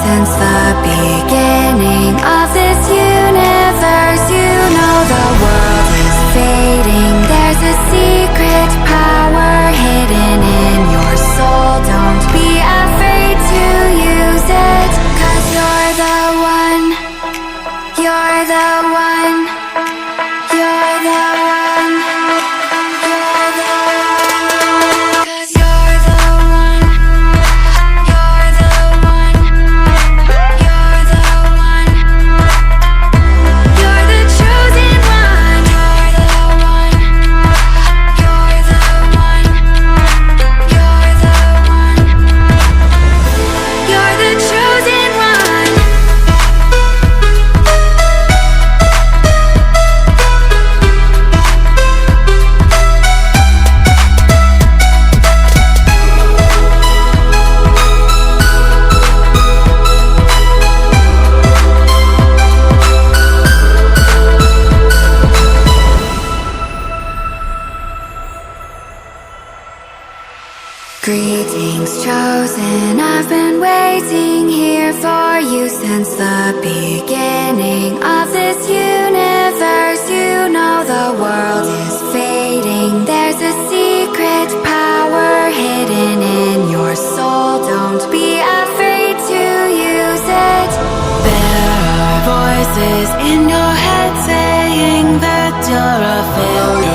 since the beginning of this universe. You know the world is fading. There's a secret power hidden in your soul. Don't be afraid to use it, 'cause you're the one. You're the one. You're the one. You're the one. 'Cause you're the one. You're the one. You're the one. You're the chosen one. You're the one. You're the one. You're the one. You're the chosen one. Greetings, chosen. I've been waiting here for you since the beginning of this universe. You know the world is fading. There's a secret power hidden in your soul. Don't be afraid to use it. There are voices in your head saying that you're a failure.